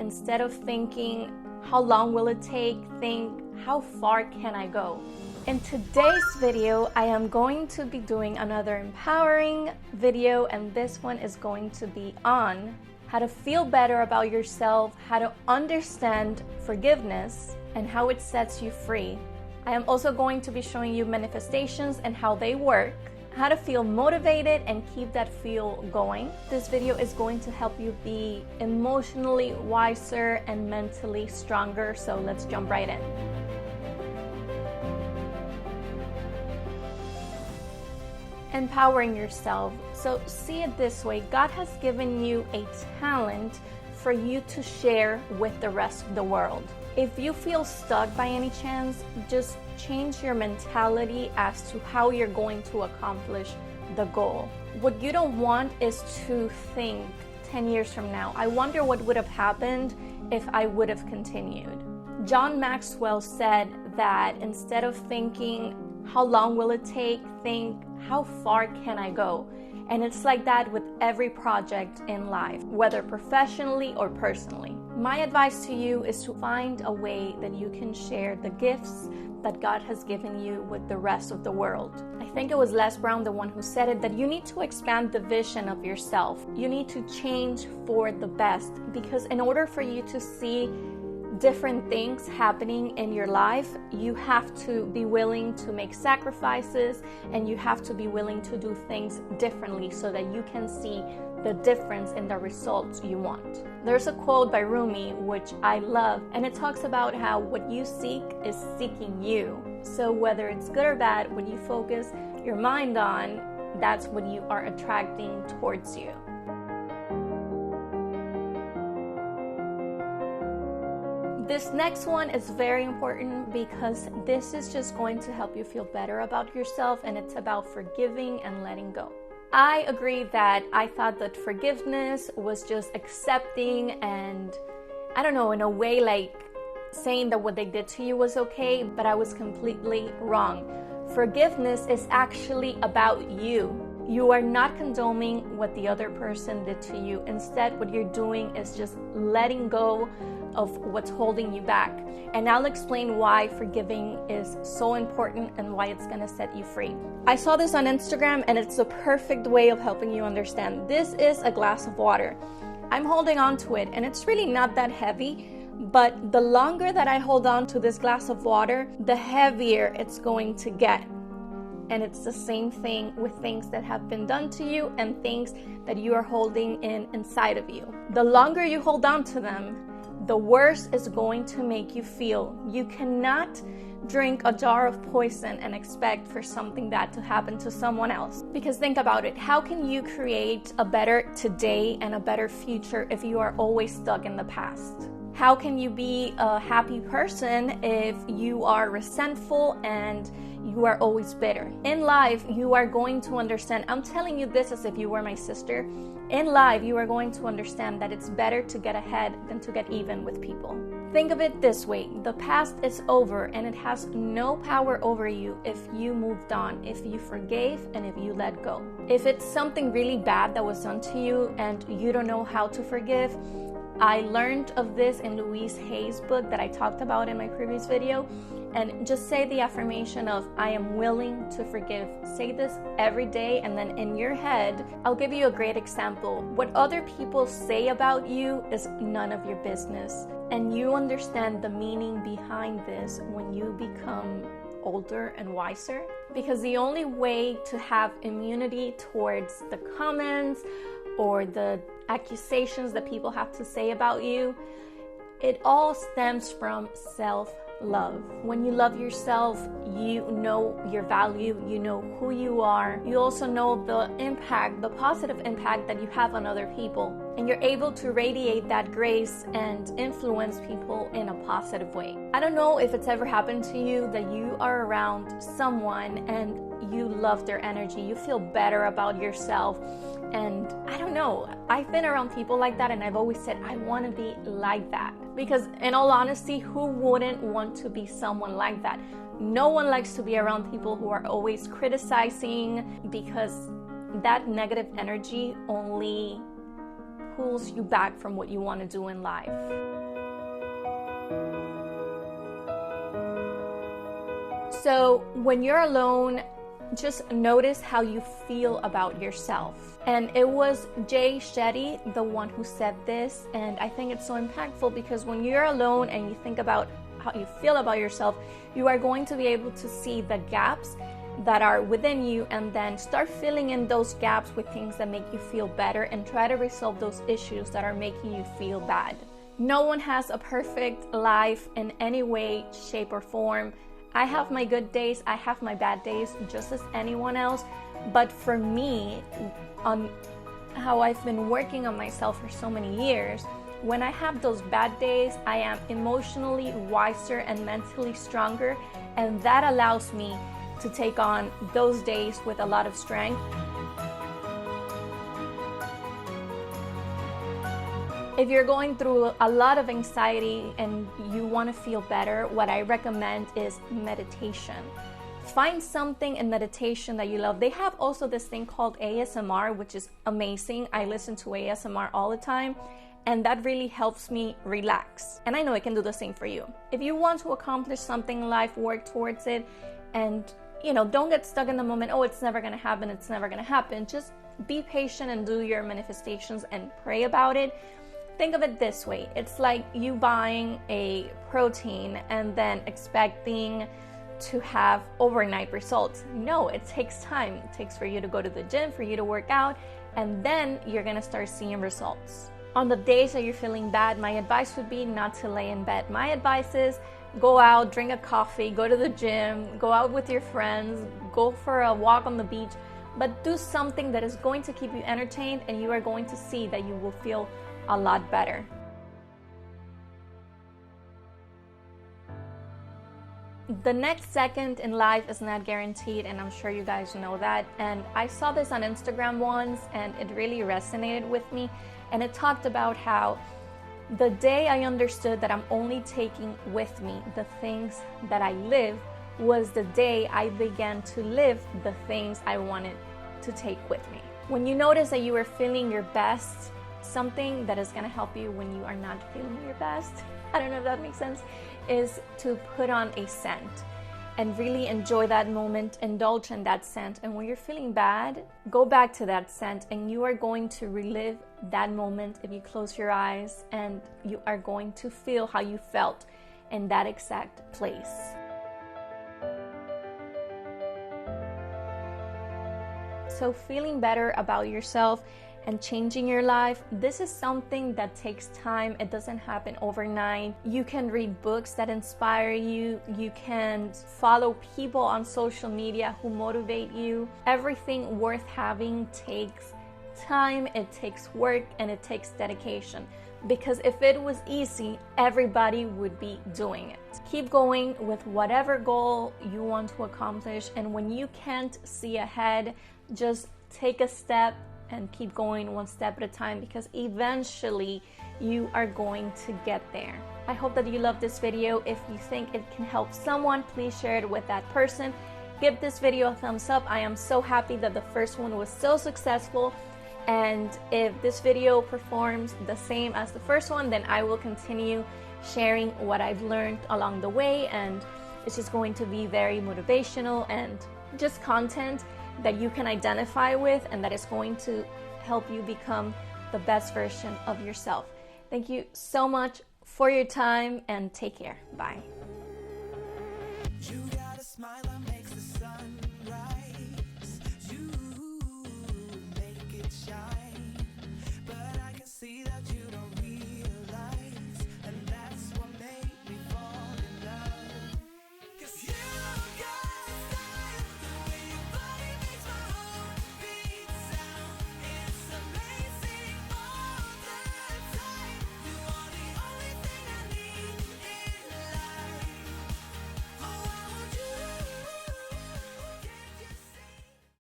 instead of thinking, how long will it take, think, how far can I go? In today's video, I am going to be doing another empowering video, and this one is going to be on how to feel better about yourself, how to understand forgiveness, and how it sets you free. I am also going to be showing you manifestations and how they work, how to feel motivated and keep that feel going. This video is going to help you be emotionally wiser and mentally stronger, so let's jump right in. Empowering yourself. So see it this way, God has given you a talent for you to share with the rest of the world. If you feel stuck by any chance, just change your mentality as to how you're going to accomplish the goal. What you don't want is to think 10 years from now, I wonder what would have happened if I would have continued. John Maxwell said that instead of thinking, how long will it take, think, how far can I go? And it's like that with every project in life, whether professionally or personally. My advice to you is to find a way that you can share the gifts that God has given you with the rest of the world. I think it was Les Brown, the one who said it, that you need to expand the vision of yourself. You need to change for the best, because in order for you to see different things happening in your life, you have to be willing to make sacrifices, and you have to be willing to do things differently so that you can see the difference in the results you want. There's a quote by Rumi which I love, and it talks about how what you seek is seeking you. So whether it's good or bad, what you focus your mind on, that's what you are attracting towards you. This next one is very important because this is just going to help you feel better about yourself, and it's about forgiving and letting go. I agree that I thought that forgiveness was just accepting and, I don't know, in a way like saying that what they did to you was okay, but I was completely wrong. Forgiveness is actually about you. You are not condoning what the other person did to you. Instead, what you're doing is just letting go of what's holding you back. And I'll explain why forgiving is so important and why it's gonna set you free. I saw this on Instagram, and it's the perfect way of helping you understand. This is a glass of water. I'm holding on to it, and it's really not that heavy, but the longer that I hold on to this glass of water, the heavier it's going to get. And it's the same thing with things that have been done to you and things that you are holding inside of you. The longer you hold on to them, the worse it's going to make you feel. You cannot drink a jar of poison and expect for something bad to happen to someone else. Because think about it, how can you create a better today and a better future if you are always stuck in the past? How can you be a happy person if you are resentful and you are always bitter? In life, you are going to understand, I'm telling you this as if you were my sister, in life, you are going to understand that it's better to get ahead than to get even with people. Think of it this way, the past is over and it has no power over you if you moved on, if you forgave, and if you let go. If it's something really bad that was done to you and you don't know how to forgive, I learned of this in Louise Hay's book that I talked about in my previous video. And just say the affirmation of, I am willing to forgive. Say this every day, and then in your head, I'll give you a great example. What other people say about you is none of your business. And you understand the meaning behind this when you become older and wiser. Because the only way to have immunity towards the comments or the accusations that people have to say about you, it all stems from self-love. When you love yourself, you know your value, you know who you are. You also know the impact, the positive impact that you have on other people. And you're able to radiate that grace and influence people in a positive way. I don't know if it's ever happened to you that you are around someone and you love their energy, you feel better about yourself. And I don't know, I've been around people like that, and I've always said, I want to be like that. Because in all honesty, who wouldn't want to be someone like that? No one likes to be around people who are always criticizing, because that negative energy only pulls you back from what you want to do in life. So when you're alone, just notice how you feel about yourself. And it was Jay Shetty, the one who said this, and I think it's so impactful because when you're alone and you think about how you feel about yourself, you are going to be able to see the gaps that are within you and then start filling in those gaps with things that make you feel better and try to resolve those issues that are making you feel bad. No one has a perfect life in any way, shape, or form. I have my good days, I have my bad days, just as anyone else. But for me, on how I've been working on myself for so many years, when I have those bad days, I am emotionally wiser and mentally stronger, and that allows me to take on those days with a lot of strength. If you're going through a lot of anxiety and you want to feel better, what I recommend is meditation. Find something in meditation that you love. They have also this thing called ASMR, which is amazing. I listen to ASMR all the time, and that really helps me relax. And I know it can do the same for you. If you want to accomplish something in life, work towards it, and don't get stuck in the moment, oh, it's never gonna happen, it's never gonna happen. Just be patient and do your manifestations and pray about it. Think of it this way. It's like you buying a protein and then expecting to have overnight results. No, it takes time. It takes for you to go to the gym, for you to work out, and then you're gonna start seeing results. On the days that you're feeling bad, my advice would be not to lay in bed. My advice is go out, drink a coffee, go to the gym, go out with your friends, go for a walk on the beach, but do something that is going to keep you entertained, and you are going to see that you will feel a lot better. The next second in life is not guaranteed, and I'm sure you guys know that. And I saw this on Instagram once, and it really resonated with me. And it talked about how the day I understood that I'm only taking with me the things that I live was the day I began to live the things I wanted to take with me. When you notice that you are feeling your best, something that is going to help you when you are not feeling your best, I don't know if that makes sense, is to put on a scent and really enjoy that moment, indulge in that scent. And when you're feeling bad, go back to that scent, and you are going to relive that moment if you close your eyes, and you are going to feel how you felt in that exact place. So feeling better about yourself and changing your life, this is something that takes time. It doesn't happen overnight. You can read books that inspire you. You can follow people on social media who motivate you. Everything worth having takes time, it takes work, and it takes dedication. Because if it was easy, everybody would be doing it. Keep going with whatever goal you want to accomplish, and when you can't see ahead, just take a step and keep going one step at a time, because eventually you are going to get there. I hope that you love this video. If you think it can help someone, please share it with that person. Give this video a thumbs up. I am so happy that the first one was so successful, and if this video performs the same as the first one, then I will continue sharing what I've learned along the way, and it's just going to be very motivational and just content that you can identify with, and that is going to help you become the best version of yourself. Thank you so much for your time, and take care. Bye. You gotta smile.